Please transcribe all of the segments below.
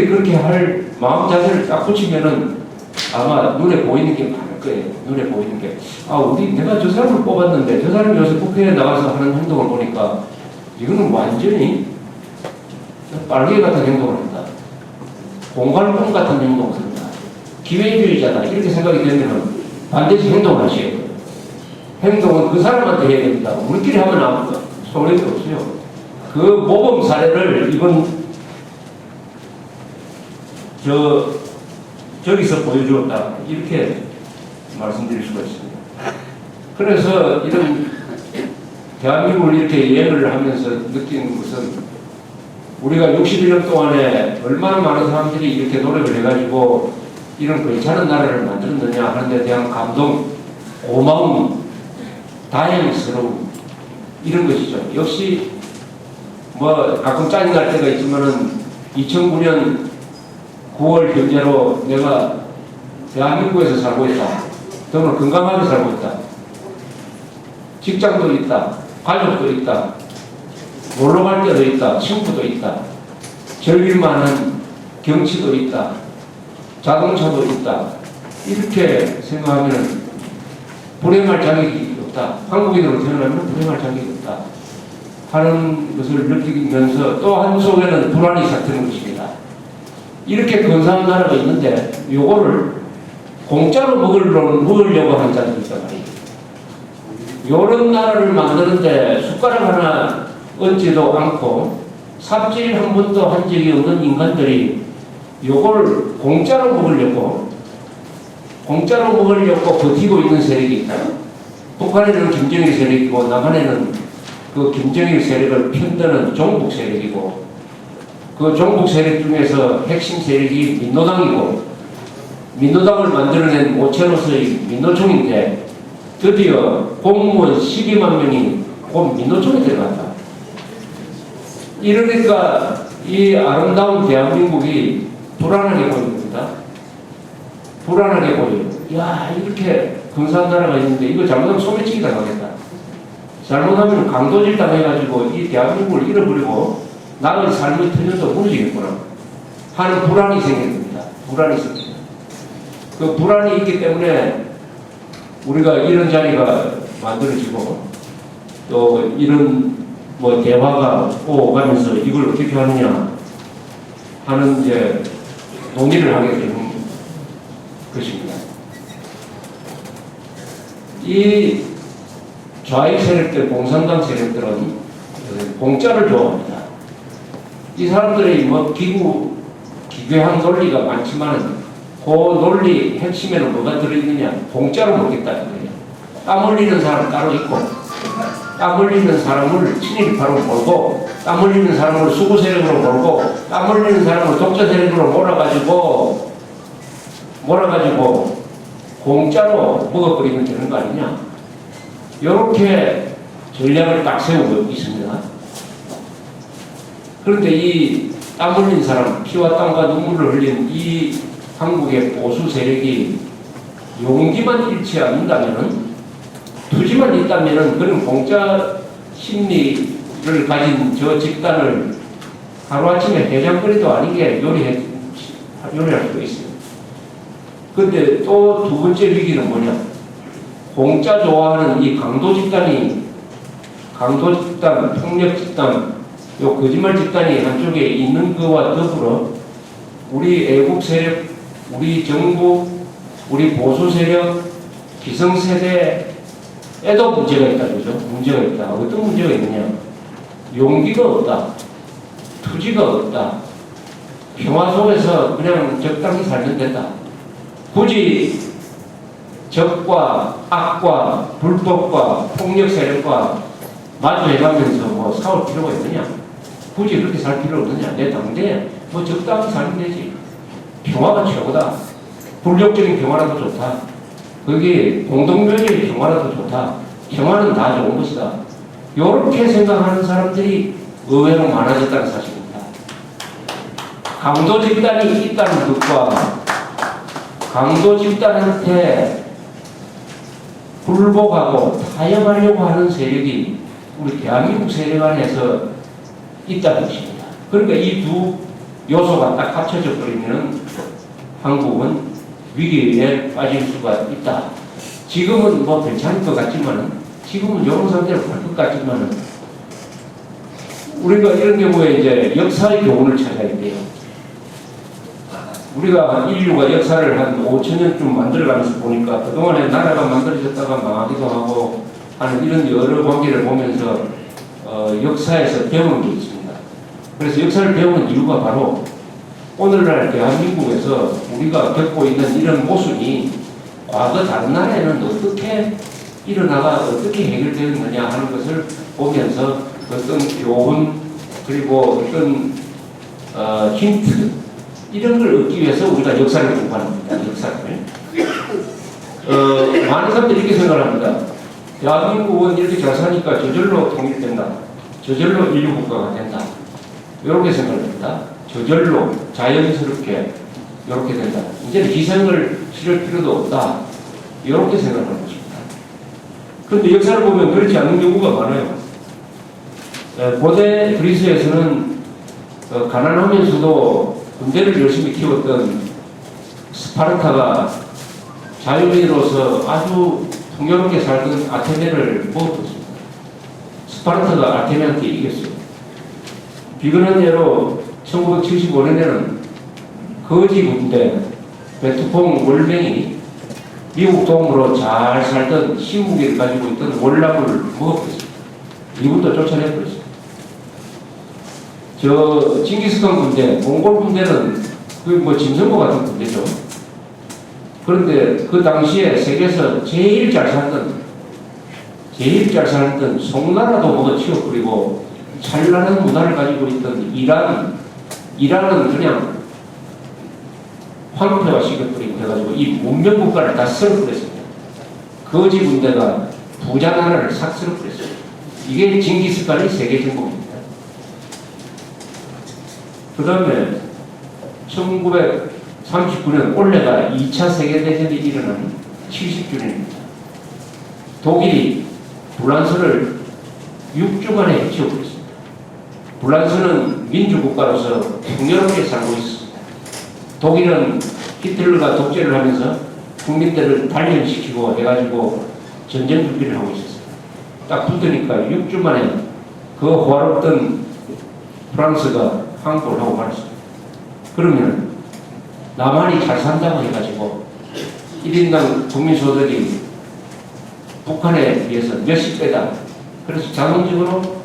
근데 그렇게 할 마음 자세를 딱 붙이면은 아마 눈에 보이는 게 많을 거예요. 눈에 보이는 게. 내가 저 사람을 뽑았는데 저 사람이 요새 국회에 나가서 하는 행동을 보니까 이거는 완전히 빨개 같은 행동을 한다. 공갈꾼 같은 행동을 한다. 기회주의자다. 이렇게 생각이 되면 반드시 행동을 하셔야 돼요. 행동은 그 사람한테 해야 됩니다. 우리끼리 하면 아무것도 소용이 없어요. 그 모범 사례를 이건 저기서 보여주었다. 이렇게 말씀드릴 수가 있습니다. 그래서 이런 대한민국을 이렇게 여행을 하면서 느끼는 것은 우리가 61년 동안에 얼마나 많은 사람들이 이렇게 노력을 해가지고 이런 괜찮은 나라를 만들었느냐 하는 데 대한 감동, 고마움, 다행스러움 이런 것이죠. 역시 가끔 짜증날 때가 있지만은 2009년 9월 현재로 내가 대한민국에서 살고 있다. 정말 건강하게 살고 있다. 직장도 있다. 가족도 있다. 놀러 갈 때도 있다. 친구도 있다. 즐길만한 경치도 있다. 자동차도 있다. 이렇게 생각하면 불행할 자격이 없다. 한국인으로 태어나면 불행할 자격이 없다. 하는 것을 느끼면서 또 한속에는 불안이 삭히는 것입니다. 이렇게 근사한 나라가 있는데 요거를 공짜로 먹으려고 하는 자들이 있단 말이에요. 요런 나라를 만드는데 숟가락 하나 얹지도 않고 삽질 한 번도 한 적이 없는 인간들이 요걸 공짜로 먹으려고 버티고 있는 세력이 있다. 북한에는 김정일 세력이고 남한에는 그 김정일 세력을 편드는 종북 세력이고 그 종북 세력 중에서 핵심 세력이 민노당이고 민노당을 만들어낸 오체로스의 민노총인데 드디어 공무원 12만 명이 곧 민노총에 들어간다. 이러니까 이 아름다운 대한민국이 불안하게 보입니다. 불안하게 보여요. 야, 이렇게 근사한 나라가 있는데 이거 잘못하면 소매치기 당하겠다. 잘못하면 강도질 당해가지고 이 대한민국을 잃어버리고 나의 삶의 터전도 무너지겠구나 하는 불안이 생깁니다. 불안이 생깁니다. 그 불안이 있기 때문에 우리가 이런 자리가 만들어지고 또 이런 대화가 오가면서 이걸 어떻게 하느냐 하는 이제 논의를 하게 되는 것입니다. 이 좌익 세력들, 공산당 세력들은 공짜를 좋아합니다. 이 사람들의 기괴한 논리가 많지만 그 논리 핵심에는 뭐가 들어있느냐? 공짜로 먹겠다는 거예요. 땀 흘리는 사람 따로 있고 땀 흘리는 사람을 친일파로 몰고 땀 흘리는 사람을 수구 세력으로 몰고 땀 흘리는 사람을 독자 세력으로 몰아가지고 공짜로 먹어버리면 되는 거 아니냐? 이렇게 전략을 딱 세우고 있습니다. 그런데 이 땀 흘린 사람, 피와 땀과 눈물을 흘린 이 한국의 보수 세력이 용기만 잃지 않는다면은, 투지만 있다면은, 그런 공짜 심리를 가진 저 집단을 하루아침에 해장거리도 아니게 요리할 수도 있어요. 근데 또 두 번째 위기는 뭐냐? 공짜 좋아하는 이 강도 집단, 폭력 집단, 요 거짓말 집단이 한쪽에 있는 거와 더불어 우리 애국 세력, 우리 정부, 우리 보수 세력, 기성세대에도 문제가 있다, 그죠? 문제가 있다. 어떤 문제가 있느냐? 용기가 없다. 투지가 없다. 평화 속에서 그냥 적당히 살면 된다. 굳이 적과 악과 불법과 폭력 세력과 마주해가면서 싸울 필요가 있느냐? 굳이 그렇게 살 필요 없느냐? 내 당대에 적당히 살면 되지. 평화가 최고다. 불력적인 평화라도 좋다. 거기 공동묘지의 평화라도 좋다. 평화는 다 좋은 것이다. 이렇게 생각하는 사람들이 의외로 많아졌다는 사실입니다. 강도 집단이 있다는 것과 강도 집단한테 굴복하고 타협하려고 하는 세력이 우리 대한민국 세력 안에서 있다는 것입니다. 그러니까 이 요소가 딱 합쳐져 버리면 한국은 위기에 빠질 수가 있다. 지금은 뭐 괜찮을 것 같지만은, 지금은 이런 상태로 갈 것 같지만은, 우리가 이런 경우에 이제 역사의 교훈을 찾아야 돼요. 우리가 인류가 역사를 한 5,000년쯤 만들어가면서 보니까 그동안에 나라가 만들어졌다가 망하기도 하고 하는 이런 여러 관계를 보면서 역사에서 배우는 게 있습니다. 그래서 역사를 배우는 이유가 바로 오늘날 대한민국에서 우리가 겪고 있는 이런 모순이 과거 다른 나라에는 어떻게 일어나가 어떻게 해결되었느냐 하는 것을 보면서 어떤 교훈 그리고 어떤 힌트 이런 걸 얻기 위해서 우리가 역사를 공부하는 겁니다. 역사를. 많은 사람들이 이렇게 생각합니다. 대한민국은 이렇게 잘 사니까 저절로 통일된다. 저절로 인류 국가가 된다. 이렇게 생각합니다. 저절로 자연스럽게 이렇게 된다. 이제는 희생을 치를 필요도 없다. 이렇게 생각하는 것입니다. 그런데 역사를 보면 그렇지 않은 경우가 많아요. 고대 그리스에서는 가난하면서도 군대를 열심히 키웠던 스파르타가 자유인으로서 아주 풍요롭게 살던 아테네를 먹었습니다. 스파르타가 아테네한테 이겼어요. 비근한 예로 1975년에는 거지 군대 베트콩 월맹이 미국 도움으로 잘 살던 신무기를 가지고 있던 월남을 먹었습니다. 이분도 쫓아내버렸습니다. 저 징기스칸 군대, 몽골 군대는 그 뭐 짐승과 같은 군대죠. 그런데 그 당시에 세계에서 제일 잘 살던 송나라도 먹어 치워버리고 찬란한 문화를 가지고 있던 이란은 그냥 황폐화 시켜버리고 해가지고 이 문명 국가를 다 쓸어버렸습니다. 거지 군대가 부자 나라를 싹 쓸어버렸어요. 이게 징기스칸의 세계 정복입니다. 그 다음에 1939년 올해가 2차 세계대전이 일어난 70주년입니다. 독일이 불란서를 6주간에 해치워버렸습니다. 불란서는 민주국가로서 풍요롭게 살고 있습니다. 독일은 히틀러가 독재를 하면서 국민들을 단련시키고 해가지고 전쟁 준비를 하고 있었어요. 딱 붙으니까 6주 만에 그 호화롭던 프랑스가 항복을 하고 말았습니다. 그러면 남한이 잘 산다고 해가지고 1인당 국민소득이 북한에 비해서 몇십 배다. 그래서 자동적으로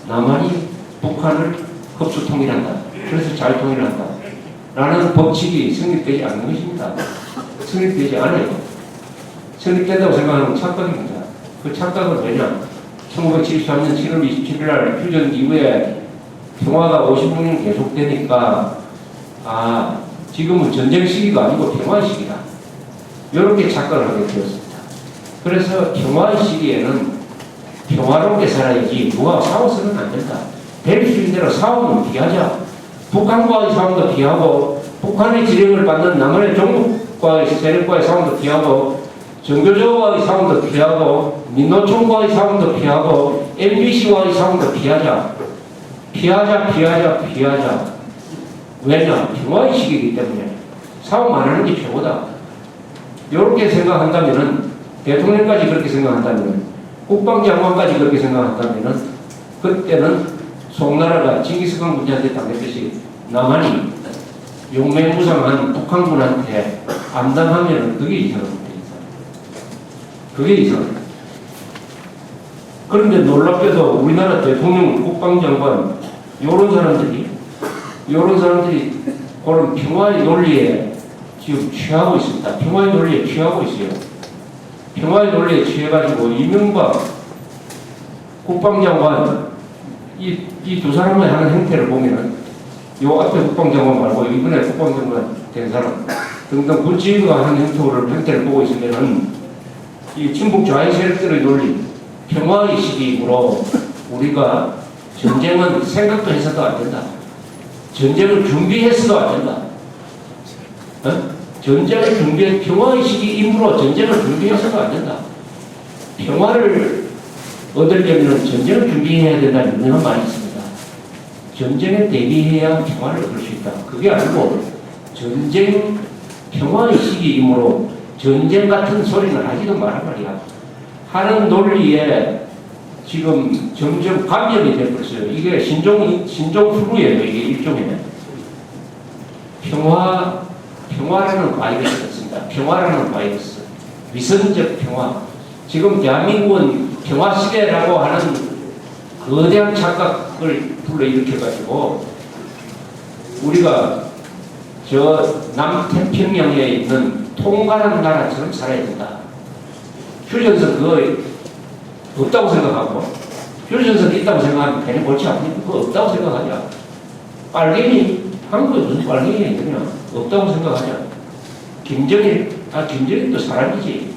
남한이 북한을 흡수 통일한다. 그래서 잘 통일한다. 라는 법칙이 성립되지 않는 것입니다. 성립되지 않아요. 성립된다고 생각하는 착각입니다. 그 착각은 왜냐? 1973년 7월 27일 날 휴전 이후에 평화가 56년 계속되니까 지금은 전쟁 시기가 아니고 평화의 시기다. 이렇게 착각을 하게 되었습니다. 그래서 평화의 시기에는 평화롭게 살아야지 누가 싸워서는 안 된다. 될 수 있는 대로 싸움은 피하자. 북한과의 싸움도 피하고 북한의 지령을 받는 남한의 종국과의 세력과의 싸움도 피하고 정교조와의 싸움도 피하고 민노총과의 싸움도 피하고 MBC와의 싸움도 피하자. 피하자. 왜냐? 평화의 시기이기 때문에 싸움 안 하는 게 최고다. 이렇게 생각한다면은 대통령까지 그렇게 생각한다면 국방장관까지 그렇게 생각한다면은 그때는 송나라가 징기스칸 군대한테 당했듯이 남한이 용맹무상한 북한군한테 암당하면 그게 이상합니다. 그게 이상합니다. 그런데 놀랍게도 우리나라 대통령, 국방장관 이런 사람들이 그런 평화의 논리에 지금 취하고 있습니다. 평화의 논리에 취하고 있어요. 평화의 논리에 취해가지고 이명박 국방장관 이 두 사람의 하는 행태를 보면은 요 앞에 국방장관 말고 이번에 국방장관 된 사람 등등 군지위가 하는 행태를 보고 있으면은 이 친북 좌익 세력들의 논리 평화의 시기이므로 우리가 전쟁은 생각도 해서도 안 된다. 전쟁을 준비해서도 안 된다. 평화의 시기이므로 전쟁을 준비해서도 안 된다. 평화를 얻으려면 전쟁을 준비해야 된다는 유명한 말이 있습니다. 전쟁에 대비해야 평화를 얻을 수 있다. 그게 아니고 전쟁 평화의 시기이므로 전쟁 같은 소리는 하지도 마라 말이야. 하는 논리에 지금 점점 감염이 되어버렸어요. 이게 신종 플루예요. 이게 일종의 평화라는 바이러스가 있습니다. 평화라는 바이러스. 위선적 평화. 지금 대한민국은 평화 시대라고 하는 거대한 착각을 불러일으켜가지고 우리가 저 남태평양에 있는 통갈한 나라처럼 살아야 된다. 휴전선 그거 없다고 생각하고 휴전선 있다고 생각하면 괜히 골치 아프니까 그거 없다고 생각하냐. 빨갱이 한국에 무슨 빨갱이가 있느냐. 없다고 생각하냐. 김정일도 사람이지.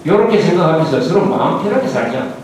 이렇게 생각하면서 서로 마음 편하게 살자.